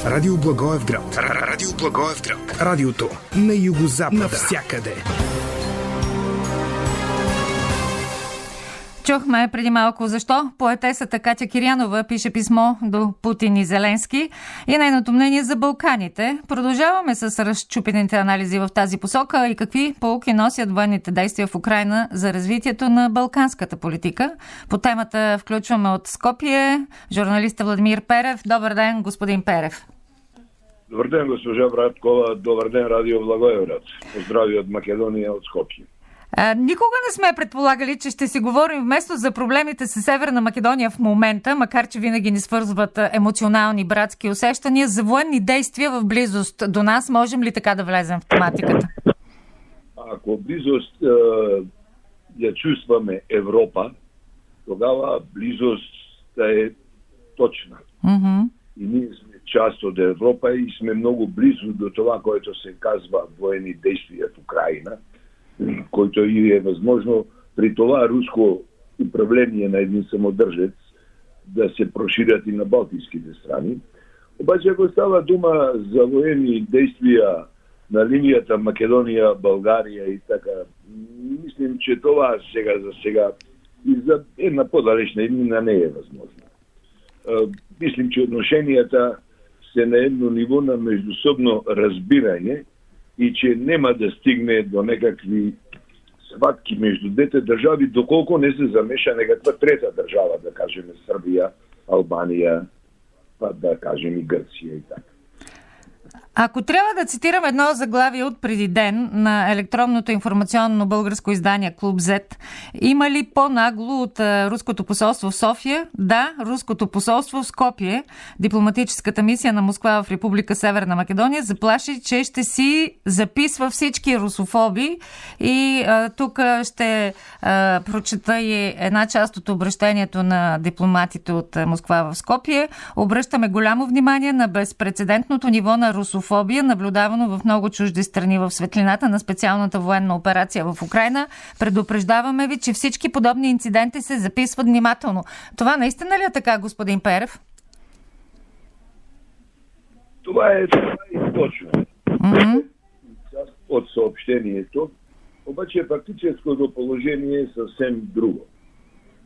Радио Благоевград. Радио Благоевград. Радиото на югозапада. Навсякъде. Чухме преди малко защо поетесата Катя Кирянова пише писмо до Путин и Зеленски и нейното мнение за Балканите. Продължаваме с разчупените анализи в тази посока и какви поуки носят военните действия в Украйна за развитието на балканската политика. По темата включваме от Скопие журналиста Владимир Перев. Добър ден, господин Перев. Добър ден, госпожа Браткова. Добър ден, Радио Благоевград. Поздрави от Македония, от Скопие. Никога не сме предполагали, че ще си говорим вместо за проблемите с Северна Македония в момента, макар че винаги ни свързват емоционални братски усещания, за военни действия в близост до нас. Можем ли така да влезем в тематиката? Ако близост я чувстваме Европа, тогава близостта е точна. Mm-hmm. И ние сме част от Европа и сме много близо до това, което се казва военни действия в Украйна, който и е възможно при това руско управление на един самодържец да се проширят и на балтийските страни. Обаче, ако става дума за военни действия на линията Македония, България и така, мислим, че това за сега и за една по-далечна иднина не е възможно. Мислим, че отношенията са на едно ниво на междусобно разбиране и че няма да стигне до някакви сватки между двете държави, доколко не се замеша някаква трета държава, да кажем Сърбия, Албания, да кажем и Гърция и така. Ако трябва да цитирам едно заглавие от преди ден на електронното информационно българско издание Клуб Z, има ли по-нагло от руското посолство в София? Да, руското посолство в Скопие. Дипломатическата мисия на Москва в Република Северна Македония заплаши, че ще си записва всички русофоби. И тук ще прочета и една част от обращението на дипломатите от Москва в Скопие. Обръщаме голямо внимание на безпрецедентното ниво на русофобия, наблюдавано в много чужди страни в светлината на специалната военна операция в Украйна. Предупреждаваме ви, че всички подобни инциденти се записват внимателно. Това наистина ли е така, господин Перев? Това е точно. Mm-hmm. Част от съобщението. Обаче фактическото положение е съвсем друго.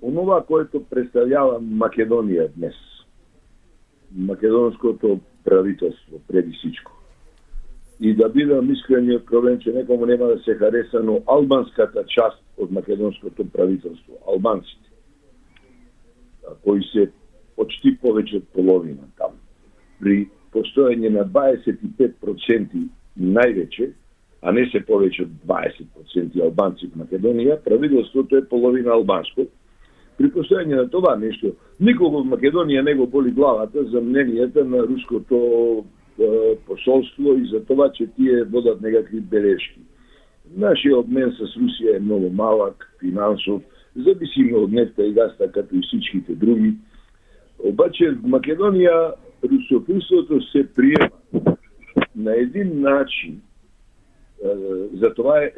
Онова, което представлява Македония днес, македонското правителство, преди всичко. И да бидам искрен и откровен, че некому няма да се хареса, но албанската част от македонското правителство, албанците, кои се почти повече от половина там, при постояние на 25% най-вече, а не се повече от 20% албанци в Македония, правителството е половина албанско. При постояние на това нещо, никого в Македония не го боли главата за мненията на руското посолство и за това, че тие водят някакви бележки. Нашия обмен с Русия е много малък, финансов, зависимо от нефта и газта, като и всичките други. Обаче в Македония русофилството се приема на един начин,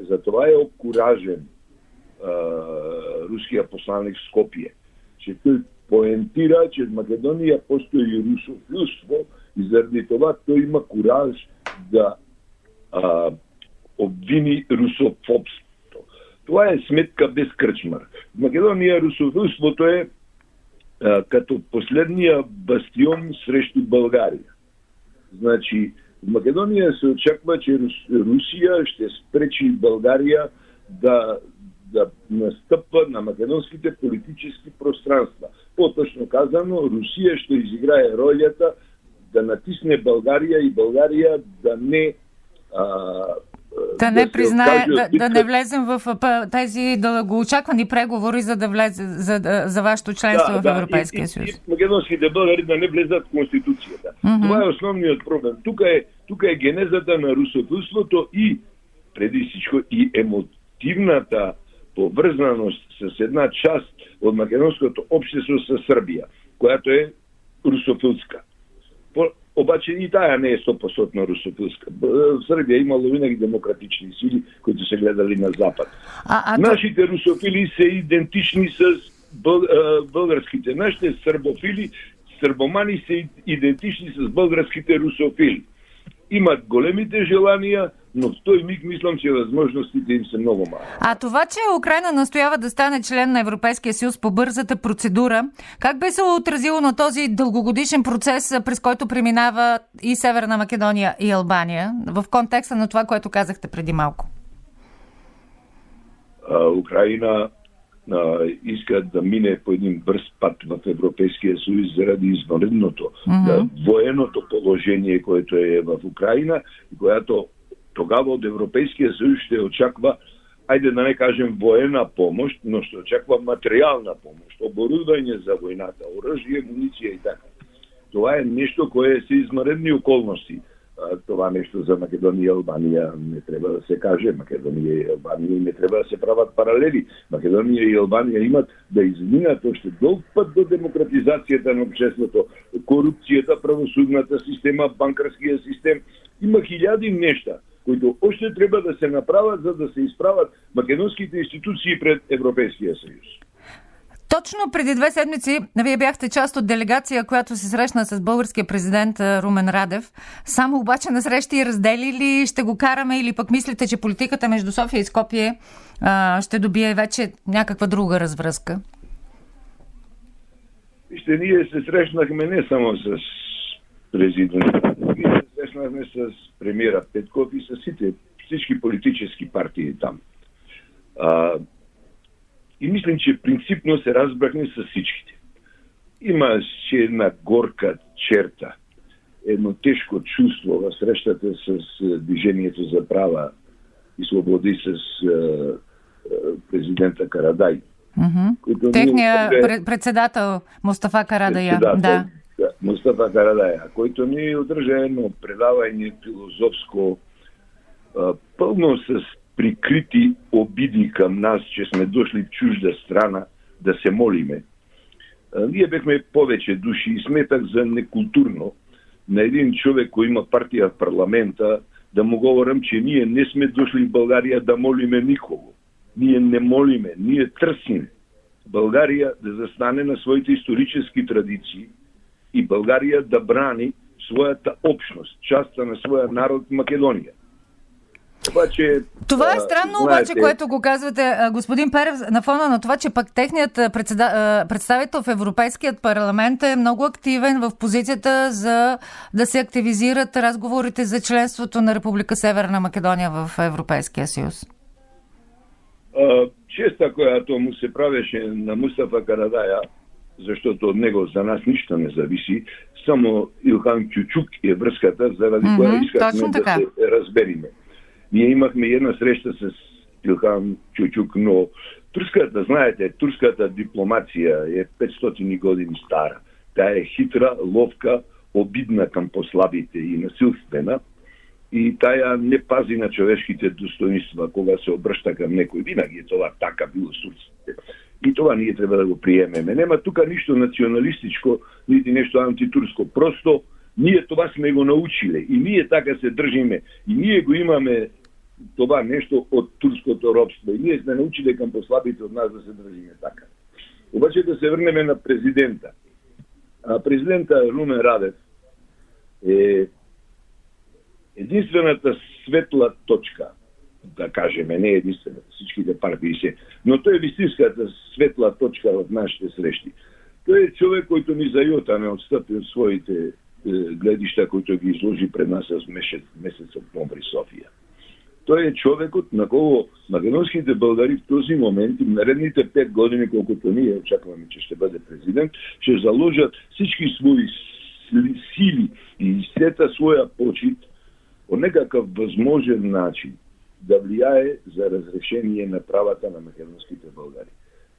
затова е окуражен руския посланник в Скопие, че той поентира, че в Македония постои русофилство и заради това той има кураж да обвини русофобството. Това е сметка без кръчмар. В Македония русофилството е като последния бастион срещу България. Значи, в Македония се очаква, че Русия ще спречи България да настъпва на македонските политически пространства. По-точно казано, Русия ще изиграе ролята да натисне България и България да не признае, да не влезем в тези дългоочаквани преговори, за да влезе за вашето членство в Европейския съюз. И македонските българи да не влезат в Конституцията. Mm-hmm. Това е основният проблем. Тук е генезата на русофилството и преди всичко и емотивната повързаност с една част от македонското общество с Сърбия, която е русофилска. Обаче и тая не е 100% русофилска. В Сърбия имало винаги демократични сили, които са гледали на Запад. Нашите русофили са идентични с българските. Нашите сърбофили сърбомани са идентични с българските русофили. Имат големите желания, но в този миг мислям, че възможностите им са много малки. А това, че Украйна настоява да стане член на Европейския съюз по бързата процедура, как би се отразило на този дългогодишен процес, през който преминава и Северна Македония и Албания, в контекста на това, което казахте преди малко? Украина иска да мине по един бърз път в Европейския съюз заради извънредното военното положение, което е в Украина, и която тогава от Европейския съюз ще очаква, айде да не кажем военна помощ, но ще очаква материална помощ, оборудване за войната, оръжие, муниция и така. Това е нещо, което са извънредни околности. Това нещо за Македония и Албания не трябва да се каже. Македония и Албания не трябва да се правят паралели. Македония и Албания имат да изминат още дълг път до демократизацията на обществото, корупцията, правосудната система, банкарския систем. Има хиляди неща, които още трябва да се направят, за да се изправят македонските институции пред Европейския съюз. Точно преди 2 седмици вие бяхте част от делегация, която се срещна с българския президент Румен Радев. Само обаче на срещи и раздели ли ще го караме, или пък мислите, че политиката между София и Скопие ще добие вече някаква друга развръзка? Вижте, ние се срещнахме не само с президента, ние се срещнахме с премиера Петков и с всички политически партии там. И мислим, че принципно се разбрахме с всичките. Имаше една горка черта, едно тежко чувство в срещата с Движението за права и свободи с президента Карадай. Техният председател Мустафа Карадая. Да, Мустафа Карадая, който ни отръжа едно предаване филозофско, пълно с прикрити обиди към нас, че сме дошли в чужда страна да се молиме. Ние бехме повече души и сметах за некултурно на един човек, който има партия в парламента, да му говорим, че ние не сме дошли в България да молиме никого. Ние не молиме, ние търсим България да застане на своите исторически традиции и България да брани своята общност, частта на своя народ Македония. Обаче, това е странно, обаче, което го казвате, господин Перев, на фона на това, че пък техният представител в Европейският парламент е много активен в позицията за да се активизират разговорите за членството на Република Северна Македония в Европейския съюз. Честа, която му се правеше на Мустафа Карадая, защото от него за нас нищо не зависи, само Илхан Кючук е връзката, заради която искахме да се разбериме. Ние имахме една среща с Илхан Кючук, но турската дипломация е 500 години стара. Тя е хитра, ловка, обидна към послабите и насилствена. И тая не пази на човешките достоинства, кога се обръща към некой. Винаги е това така било с турците. И това ние трябва да го приемеме. Нема тук нищо националистичко, нито нещо антитурско. Просто ние това сме го научили. И ние така се държиме. И ние го имаме това нещо от турското робство. И ние сме научили към послабите от нас да се държиме така. Обаче да се върнем на президента. Президента Румен Радев е единствената светла точка, да кажем, не единствената, всичките партии се, но той е истинската светла точка в нашите срещи. Той е човек, който ни за юта не отстъпи от своите гледища, които ги изложи пред нас с месец октомври София. Той е човекът, на кого македонските българи в този момент и в наредните 5 години, колкото ние очакваме, че ще бъде президент, ще заложат всички свои сили и сета своя почит по някакъв възможен начин да влияе за разрешение на правата на македонските българи.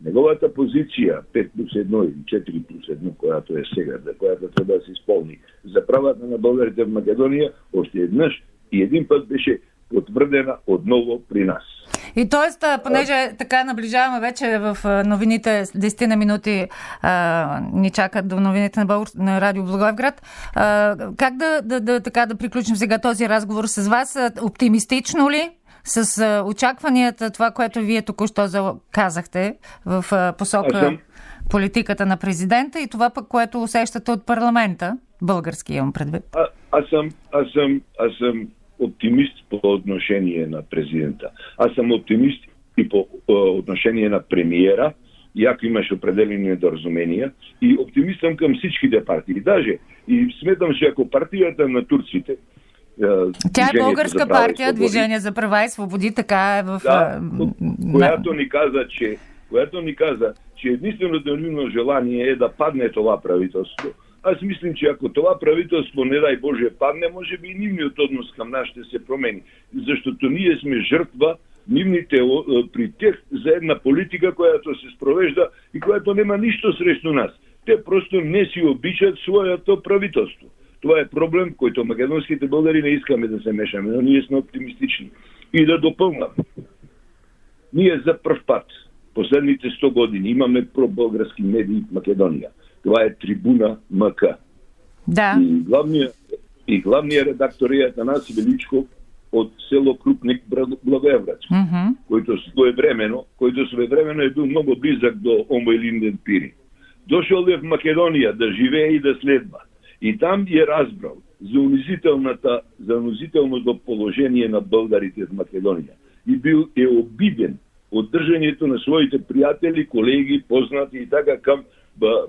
Неговата позиция 5+1 или 4+1, която е сега, която трябва да се изпълни за правата на българите в Македония, още еднъж и един път беше потвърдена отново при нас. И т.е. понеже така наближаваме вече в новините, 10 на минути ни чакат до новините на Радио Благоевград, как да приключим сега този разговор с вас? Оптимистично ли? С очакванията, това, което вие току-що казахте в посока политиката на президента и това пък, което усещате от парламента, български имам предвид. Аз съм оптимист по отношение на президента. Аз съм оптимист и по отношение на премиера, и ако имаш определени недоразумения, и оптимист съм към всичките партии. Даже и сметам, че ако партията на турците, тя е българска партия, Движение за права и свободи, така е в... Да, която ни каза, че единственото нейно желание е да падне това правителство. Аз мислим, че ако това правителство, не дай Боже, падне, може би и нивният однос към нас ще се промени. Защото ние сме жертва при тях за една политика, която се спровежда и която няма нищо срещу нас. Те просто не си обичат своето правителство. Това е проблем, който македонските българи не искаме да се мешаме, но ние сме оптимистични. И да допълнам. Ние за пръв път, последните 100 години, имаме пробългарски медии в Македония. Това е Трибуна МК. Да. И главният редактор е Атанаси Величков от село Крупник, Благоевградско, който своевременно е бил много близък до Омой Линден Пири. Дошъл е в Македония да живее и да следва. И там е разбрал за унизителното положение на българите в Македония. И бил обиден от държането на своите приятели, колеги, познати и така към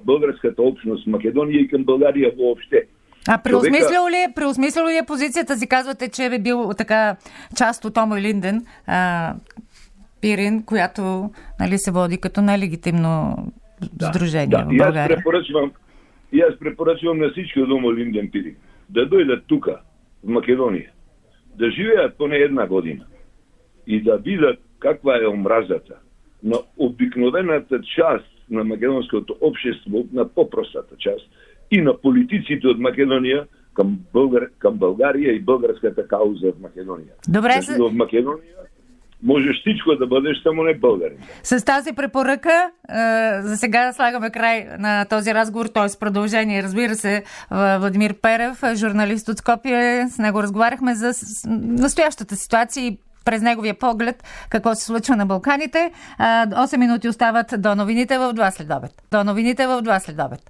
българската общност в Македония и към България въобще. А преосмислил ли е позицията си? Казвате, че е бил така част от Омой Линден Пирин, която се води като нелегитимно сдружение в България. Аз препоръчвам на всички от Омой Линден Пирин да дойдат тук, в Македония, да живеят поне една година и да видят каква е омразата на обикновената част на македонското общество, на по-простата част, и на политиците от Македония към България и българската кауза в Македония. Добре, в Македония можеш всичко да бъдеш, само не българин. С тази препоръка за сега слагаме край на този разговор, т.е. продължение. Разбира се, Владимир Перев, журналист от Скопие, с него разговаряхме за настоящата ситуация и през неговия поглед какво се случва на Балканите. 8 минути остават до новините в 2 следобед.